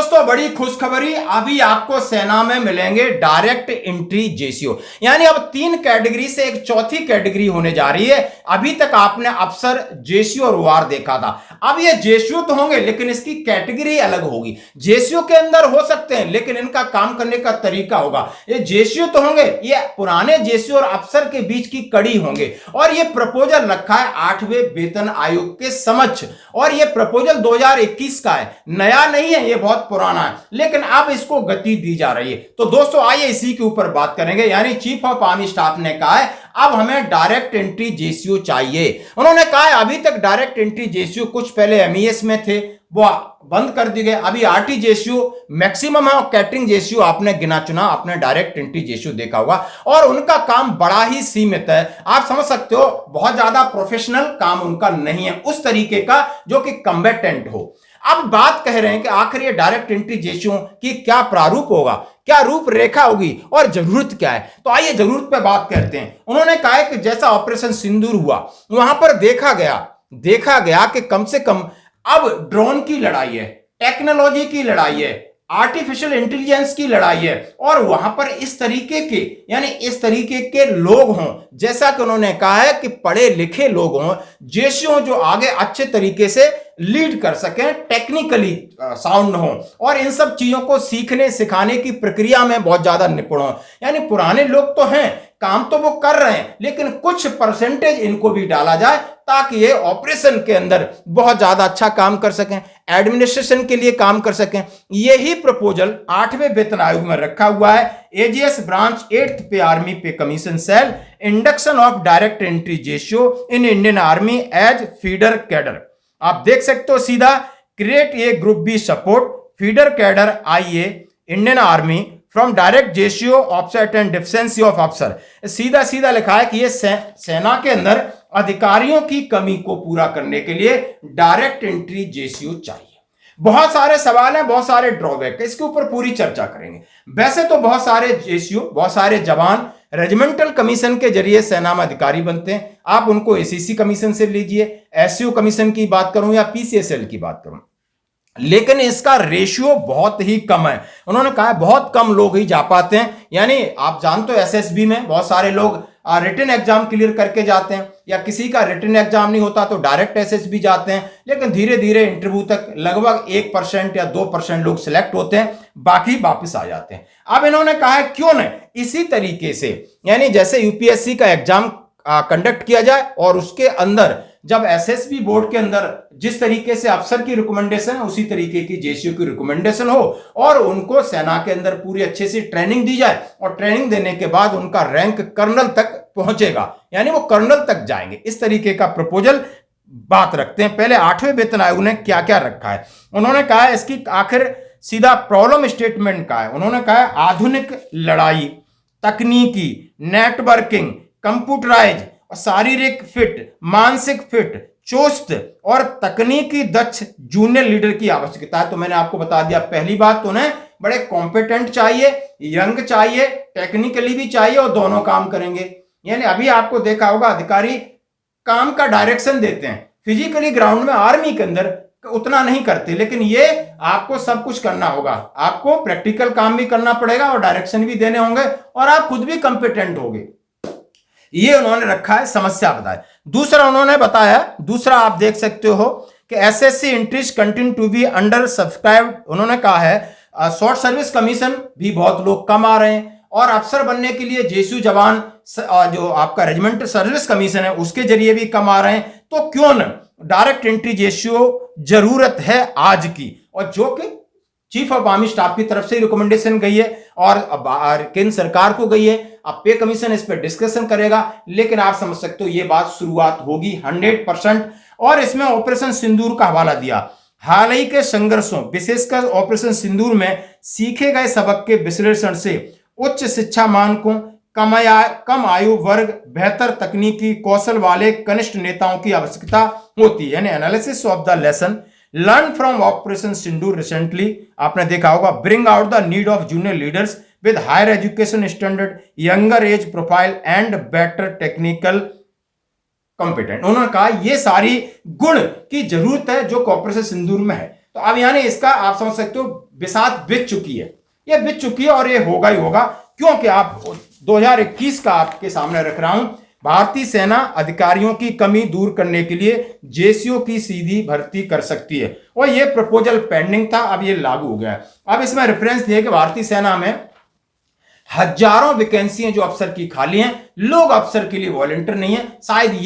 दोस्तों बड़ी खुशखबरी, अभी आपको सेना में मिलेंगे डायरेक्ट एंट्री जेसीओ। यानी अब 3 कैटेगरी से एक चौथी कैटेगरी होने जा रही है। अभी तक आपने अफसर, जेसीओ और ओआर देखा था। अब ये जेसीओ तो होंगे लेकिन इसकी कैटेगरी अलग होगी। जेसीओ के अंदर हो सकते हैं लेकिन इनका काम करने का तरीका होगा। ये जेसीओ तो होंगे, ये पुराने जेसीओ और अफसर के बीच की कड़ी होंगे। और ये प्रपोजल रखा है 8वें वेतन आयोग के समक्ष। और ये प्रपोजल 2021 का है, नया नहीं है, ये बहुत पुराना है, लेकिन अब इसको गति दी जा रही है। तो दोस्तों आइए इसी के ऊपर बात करेंगे। यानी चीफ ऑफ आर्मी स्टाफ ने कहा है अब हमें डायरेक्ट एंट्री जेसीओ चाहिए। उन्होंने कहा है अभी तक डायरेक्ट एंट्री जेसीओ कुछ पहले एमईएस में थे, वो बंद कर दी गए। अभी आरटी जेसीओ मैक्सिमम है और कैटरिंग जेसीओ आपने गिना चुना, आपने डायरेक्ट एंट्री जेसीओ देखा होगा। और उनका काम बड़ा ही सीमित है, आप समझ सकते हो, बहुत ज्यादा प्रोफेशनल काम उनका नहीं है उस तरीके का जो कि कम्बेटेंट हो। अब बात कह रहे हैं कि आखिर ये डायरेक्ट एंट्री जेसीओ की क्या प्रारूप होगा, क्या रूपरेखा होगी और जरूरत क्या है। तो आइए जरूरत पे बात करते हैं। उन्होंने कहा है कि जैसा ऑपरेशन सिंदूर हुआ वहां पर देखा गया कि कम से कम अब ड्रोन की लड़ाई है, टेक्नोलॉजी की लड़ाई है, आर्टिफिशियल इंटेलिजेंस की लड़ाई है। और वहां पर इस तरीके के, यानी इस तरीके के लोग हों, जैसा कि उन्होंने कहा है कि पढ़े लिखे लोग हों, जेसीओ जो आगे अच्छे तरीके से लीड कर सकें, टेक्निकली साउंड हो और इन सब चीजों को सीखने सिखाने की प्रक्रिया में बहुत ज्यादा निपुण हो। यानी पुराने लोग तो हैं, काम तो वो कर रहे हैं, लेकिन कुछ परसेंटेज इनको भी डाला जाए ताकि ये ऑपरेशन के अंदर बहुत ज्यादा अच्छा काम कर सकें, एडमिनिस्ट्रेशन के लिए काम कर सकें। यही प्रपोजल 8वें वेतन आयोग में रखा हुआ है। एजीएस ब्रांच 8th पे आर्मी पे commission cell, induction of direct entry JCO in Indian army as feeder cadre. आप देख सकते हो सीधा, create a group B support feeder cadre IA Indian army from direct JCO offset and deficiency of अफसर। सीधा सीधा लिखा है कि ये सेना के अंदर अधिकारियों की कमी को पूरा करने के लिए डायरेक्ट एंट्री जेसीओ चाहिए। बहुत सारे सवाल हैं, बहुत सारे ड्रॉबैक, इसके ऊपर पूरी चर्चा करेंगे। वैसे तो बहुत सारे जेसीओ, बहुत सारे जवान रेजिमेंटल कमीशन के जरिए सेना में अधिकारी बनते हैं। आप उनको एसीसी कमीशन से लीजिए, एससीओ कमीशन की बात करूं या पीसीएसएल की बात करूं, लेकिन इसका रेशियो बहुत ही कम है। उन्होंने कहा है बहुत कम लोग ही जा पाते हैं। यानी आप जानते हो एसएसबी में बहुत सारे लोग रिटन एग्जाम क्लियर करके जाते हैं, या किसी का रिटन एग्जाम नहीं होता तो डायरेक्ट एसएसबी जाते हैं, लेकिन धीरे धीरे इंटरव्यू तक लगभग 1% या 2% लोग सिलेक्ट होते हैं, बाकी वापस आ जाते हैं। अब इन्होंने कहा है क्यों न इसी तरीके से, यानी जैसे यूपीएससी का एग्जाम कंडक्ट किया जाए और उसके अंदर जब एसएसबी बोर्ड के अंदर जिस तरीके से अफसर की रिकमेंडेशन है उसी तरीके की जेसीओ की रिकमेंडेशन हो और उनको सेना के अंदर पूरी अच्छे से ट्रेनिंग दी जाए और ट्रेनिंग देने के बाद उनका रैंक कर्नल तक पहुंचेगा, यानी वो कर्नल तक जाएंगे। इस तरीके का प्रपोजल बात रखते हैं। पहले 8वें वेतन आयोग ने क्या क्या रखा है, उन्होंने कहा है इसकी आखिर सीधा प्रॉब्लम स्टेटमेंट का है। उन्होंने कहा है आधुनिक लड़ाई, तकनीकी, नेटवर्किंग, कंप्यूटराइज, शारीरिक फिट, मानसिक फिट, चुस्त और तकनीकी दक्ष जूनियर लीडर की आवश्यकता है। तो मैंने आपको बता दिया, पहली बात तो उन्हें बड़े कॉम्पिटेंट चाहिए, यंग चाहिए, टेक्निकली भी चाहिए और दोनों काम करेंगे। यानी अभी आपको देखा होगा अधिकारी काम का डायरेक्शन देते हैं, फिजिकली ग्राउंड में आर्मी के अंदर उतना नहीं करते, लेकिन ये आपको सब कुछ करना होगा। आपको प्रैक्टिकल काम भी करना पड़ेगा और डायरेक्शन भी देने होंगे और आप खुद भी कॉम्पिटेंट होंगे। ये उन्होंने रखा है, समस्या बताए। दूसरा उन्होंने बताया, दूसरा आप देख सकते हो कि SSC entries continue to be undersubscribed. उन्होंने कहा है शॉर्ट सर्विस कमीशन भी बहुत लोग कम आ रहे हैं और अफसर बनने के लिए जेसीओ जवान जो आपका रेजिमेंट सर्विस कमीशन है उसके जरिए भी कम आ रहे हैं। तो क्यों न डायरेक्ट एंट्री जेसीओ जरूरत है आज की, और जो कि चीफ ऑफ आर्मी स्टाफ की तरफ से रिकमेंडेशन गई है और केंद्र सरकार को गई है। अब पे कमीशन इस पर डिस्कशन करेगा, लेकिन आप समझ सकते हो ये बात शुरुआत होगी 100%। और इसमें ऑपरेशन सिंदूर का हवाला दिया। हाल ही के संघर्षों, विशेषकर ऑपरेशन सिंदूर में सीखे गए सबक के विश्लेषण से उच्च शिक्षा मानकों, कम आयु वर्ग, बेहतर तकनीकी कौशल वाले कनिष्ठ नेताओं की आवश्यकता होती है। यानी analysis of the lesson learn from operation Sindoor recently, आपने देखा होगा, bring out the need of junior leaders with higher education standard, younger age profile and better technical competent। उन्होंने कहा ये सारी गुण की जरूरत है जो ऑपरेशन सिंदूर में है। तो अब यानी इसका आप समझ सकते हो बिसात बीत चुकी है, ये बीत चुकी है और ये होगा ही होगा, क्योंकि आप 2021 का आपके सामने रख रहा हूं। भारतीय सेना अधिकारियों की कमी दूर करने के लिए जेसीओ की सीधी भर्ती कर सकती है, और ये प्रपोजल पेंडिंग था, अब ये लागू हो गया है। अब इसमें रेफरेंस दिए कि भारतीय सेना में हजारों वैकेंसी हैं जो अफसर की खाली हैं, लोग अफसर के लिए वॉलंटियर नहीं है। शायद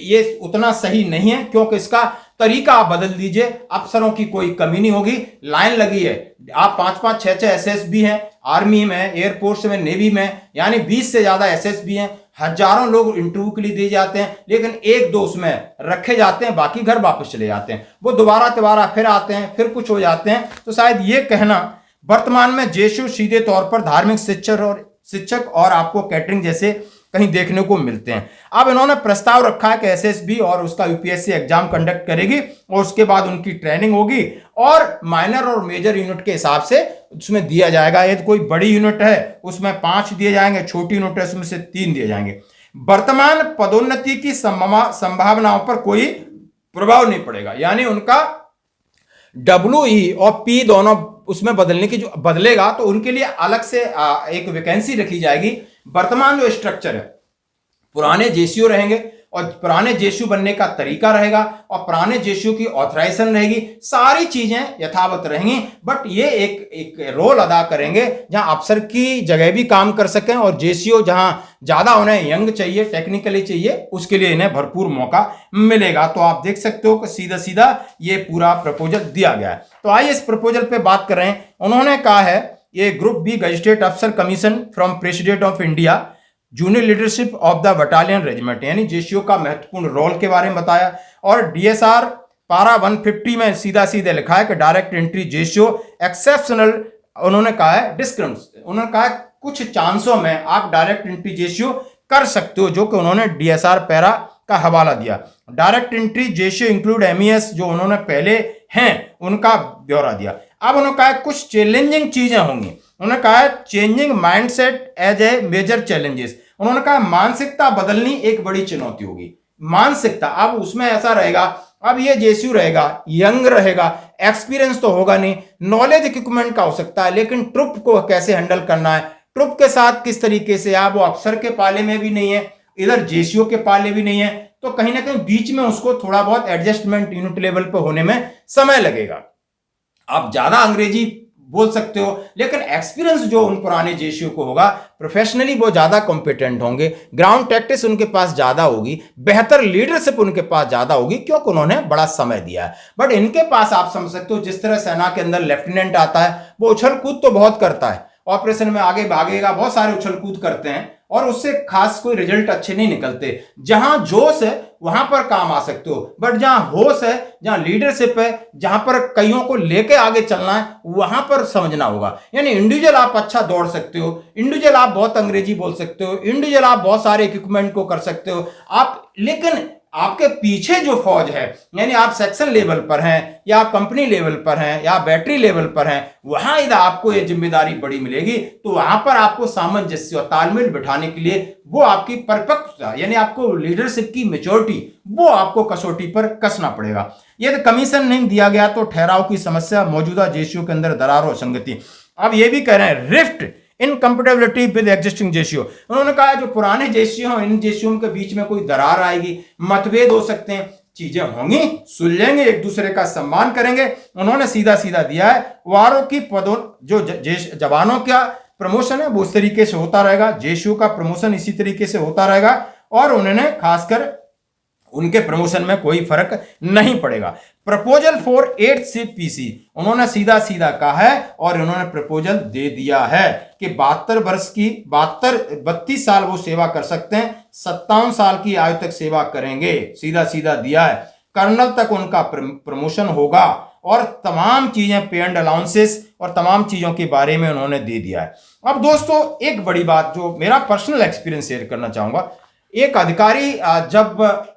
ये उतना सही नहीं है, क्योंकि इसका तरीका आप बदल दीजिए, अफसरों की कोई कमी नहीं होगी। लाइन लगी है, आप 5-5, 6-6 एसएसबी हैं, आर्मी में, एयरफोर्स में, नेवी में, यानी 20 से ज्यादा एसएसबी हैं। हजारों लोग इंटरव्यू के लिए दिए जाते हैं, लेकिन 1-2 उसमें रखे जाते हैं, बाकी घर वापस चले जाते हैं। वो दोबारा फिर आते हैं, फिर कुछ हो जाते हैं। तो शायद ये कहना, वर्तमान में जेशू सीधे तौर पर धार्मिक शिक्षक और आपको कैटरिंग जैसे कहीं देखने को मिलते हैं। अब इन्होंने प्रस्ताव रखा है कि एसएसबी और उसका यूपीएससी एग्जाम कंडक्ट करेगी और उसके बाद उनकी ट्रेनिंग होगी और माइनर और मेजर यूनिट के हिसाब से उसमें दिया जाएगा। यदि कोई बड़ी यूनिट है उसमें 5 दिए जाएंगे, छोटी यूनिट है उसमें से 3 दिए जाएंगे। वर्तमान पदोन्नति की संभावनाओं पर कोई प्रभाव नहीं पड़ेगा, यानी उनका WE और P दोनों उसमें बदलने की, जो बदलेगा तो उनके लिए अलग से एक वैकेंसी रखी जाएगी। वर्तमान जो स्ट्रक्चर है, पुराने जेसीओ रहेंगे और पुराने जेसीओ बनने का तरीका रहेगा और पुराने जेसीओ की ऑथराइजेशन रहेगी, सारी चीजें यथावत रहेंगी। बट ये एक रोल अदा करेंगे जहां अफसर की जगह भी काम कर सकें, और जेसीओ जहां ज्यादा उन्हें यंग चाहिए, टेक्निकली चाहिए, उसके लिए इन्हें भरपूर मौका मिलेगा। तो आप देख सकते हो कि सीधा सीधा ये पूरा प्रपोजल दिया गया है। तो आइए इस प्रपोजल पे बात कर रहे हैं। उन्होंने कहा है ये ग्रुप बी गजिस्ट्रेट अफसर commission from president of India, junior leadership of the battalion regiment, यानी जेसीओ का महत्वपूर्ण रोल के बारे में बताया। और डीएसआर पारा 150 में सीधा सीधे लिखा है कि डायरेक्ट एंट्री जेसीओ एक्सेप्शनल, उन्होंने कहा है डिस्क्रिम्स, उन्होंने कहा है कुछ चांसों में आप डायरेक्ट एंट्री जेसीओ कर सकते हो, जो कि उन्होंने डीएसआर पैरा का हवाला दिया। Direct entry JCO include MES, जो उन्होंने पहले हैं उनका ब्यौरा दिया। अब उन्होंने कहा है कुछ चैलेंजिंग चीजें होंगी, उन्होंने कहा है changing mindset as a major challenges, उन्होंने कहा मानसिकता बदलनी एक बड़ी चुनौती होगी। मानसिकता, अब उसमें ऐसा रहेगा, अब ये जेसीयू रहेगा, यंग रहेगा, एक्सपीरियंस तो होगा नहीं, नॉलेज इक्विपमेंट का हो सकता है, लेकिन ट्रुप को कैसे हैंडल करना है, ट्रुप के साथ किस तरीके से, आप वो अफसर के पाले में भी नहीं है, इधर जेसीयू के पाले भी नहीं है, तो कहीं ना कहीं बीच में उसको थोड़ा बहुत एडजस्टमेंट यूनिट लेवल पर होने में समय लगेगा। आप ज्यादा अंग्रेजी बोल सकते हो, लेकिन एक्सपीरियंस जो उन पुराने जेसीओ को होगा, प्रोफेशनली वो ज्यादा कॉम्पिटेंट होंगे, ग्राउंड टैक्टिस उनके पास ज्यादा होगी, बेहतर लीडरशिप उनके पास ज्यादा होगी, क्योंकि उन्होंने बड़ा समय दिया है। बट इनके पास आप समझ सकते हो जिस तरह सेना के अंदर लेफ्टिनेंट आता है, वो उछल कूद तो बहुत करता है, ऑपरेशन में आगे भागेगा, बहुत सारे उछल कूद करते हैं और उससे खास कोई रिजल्ट अच्छे नहीं निकलते। जहां जोश है वहां पर काम आ सकते हो, बट जहां होश है, जहां लीडरशिप है, जहां पर कईयों को लेके आगे चलना है, वहां पर समझना होगा। यानी इंडिविजुअल आप अच्छा दौड़ सकते हो, इंडिविजुअल आप बहुत अंग्रेजी बोल सकते हो, इंडिविजुअल आप बहुत सारे इक्विपमेंट को कर सकते हो आप, लेकिन आपके पीछे जो फौज है, यानी आप सेक्शन लेवल पर हैं या आप कंपनी लेवल पर हैं या बैटरी लेवल पर हैं, वहां यदि आपको ये जिम्मेदारी बड़ी मिलेगी तो वहां पर आपको सामंजस्य और तालमेल बिठाने के लिए वो आपकी परिपक्वता, यानी आपको लीडरशिप की मैच्योरिटी, वो आपको कसौटी पर कसना पड़ेगा। यदि कमीशन नहीं दिया गया तो ठहराव की समस्या, मौजूदा जेसीओ के अंदर दरार और असंगति। अब ये भी कह रहे हैं rift incompatibility with existing JCO, उन्होंने कहा जो पुराने जेसीओ हैं, इन जेसीओ के बीच में कोई दरार आएगी, मतभेद हो सकते हैं, चीजें होंगी, सुलझेंगे, एक दूसरे का सम्मान करेंगे। उन्होंने सीधा सीधा दिया है वारों की पदों, जो जवानों का प्रमोशन है वो इस तरीके से होता रहेगा, जेसीओ का प्रमोशन इसी तरीके से होता रहेगा, और उन्होंने खासकर उनके प्रमोशन में कोई फर्क नहीं पड़ेगा। Proposal for 8th ship PC, उन्होंने सीधा सीधा कहा है और उन्होंने प्रपोजल दे दिया है कि 72 वर्ष की 32 साल वो सेवा कर सकते हैं, 57 साल की आयु तक सेवा करेंगे, सीधा सीधा दिया है। कर्नल तक उनका प्रमोशन होगा और तमाम चीजें, पे एंड अलाउंसेस और तमाम चीजों के बारे में उन्होंने दे दिया है। अब दोस्तों एक बड़ी बात जो मेरा पर्सनल एक्सपीरियंस शेयर करना चाहूंगा, एक अधिकारी जब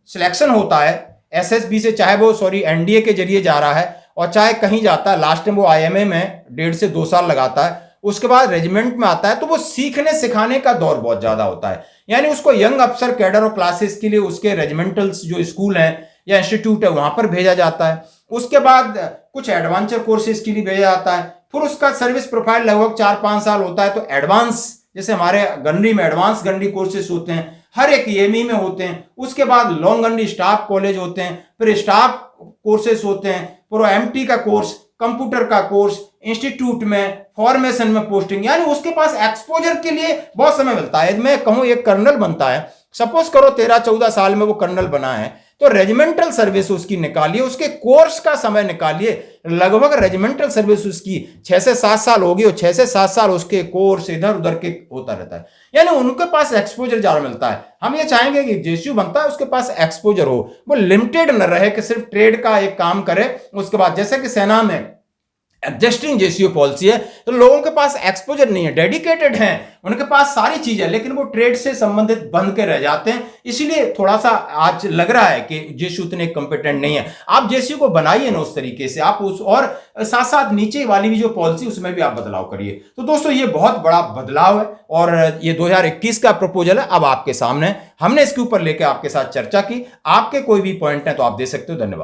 सिलेक्शन होता है एसएसबी से, चाहे वो एनडीए के जरिए जा रहा है और चाहे कहीं जाता है, लास्ट में वो आईएमए में 1.5 से 2 साल लगाता है, उसके बाद रेजिमेंट में आता है, तो वो सीखने सिखाने का दौर बहुत ज्यादा होता है। यानी उसको यंग अफसर कैडर और क्लासेस के लिए उसके रेजिमेंटल्स जो स्कूल हैं या इंस्टीट्यूट है वहां पर भेजा जाता है। उसके बाद कुछ एडवांचर कोर्सेज के लिए भेजा जाता है, फिर उसका सर्विस प्रोफाइल लगभग 4-5 साल होता है। तो एडवांस, जैसे हमारे गनरी में एडवांस गनरी कोर्सेज होते हैं, हर एक ईएमई में होते हैं। उसके बाद लॉन्ग गनरी स्टाफ कॉलेज होते हैं, फिर स्टाफ कोर्सेज होते हैं, फिर एमटी का कोर्स, कंप्यूटर का कोर्स, इंस्टीट्यूट में फॉर्मेशन में पोस्टिंग, यानी उसके पास एक्सपोजर के लिए बहुत समय मिलता है। मैं कहूं एक कर्नल बनता है, सपोज करो 13-14 साल में वो कर्नल बना है, तो रेजिमेंटल सर्विस उसकी निकालिए, उसके कोर्स का समय निकालिए, लगभग रेजिमेंटल सर्विस उसकी 6 से 7 साल होगी, और 6 से 7 साल उसके कोर्स इधर उधर के होता रहता है, यानी उनके पास एक्सपोजर ज्यादा मिलता है। हम ये चाहेंगे कि जेसीयू बनता है उसके पास एक्सपोजर हो, वो लिमिटेड न रहे कि सिर्फ ट्रेड का एक काम करे। उसके बाद जैसे कि सेना में एग्जिस्टिंग जेसीयू पॉलिसी है, तो लोगों के पास एक्सपोजर नहीं है, डेडिकेटेड हैं, उनके पास सारी चीजें, लेकिन वो ट्रेड से संबंधित बन के रह जाते हैं। इसलिए थोड़ा सा आज लग रहा है कि जेसीयू उतने कंपिटेंट नहीं है। आप जेसीयू को बनाइए ना उस तरीके से, आप उस और साथ साथ नीचे वाली भी जो पॉलिसी उसमें भी आप बदलाव करिए। तो दोस्तों ये बहुत बड़ा बदलाव है, और ये 2021 का प्रपोजल है, अब आपके सामने हमने इसके ऊपर लेकर आपके साथ चर्चा की। आपके कोई भी पॉइंट है तो आप दे सकते हो। धन्यवाद।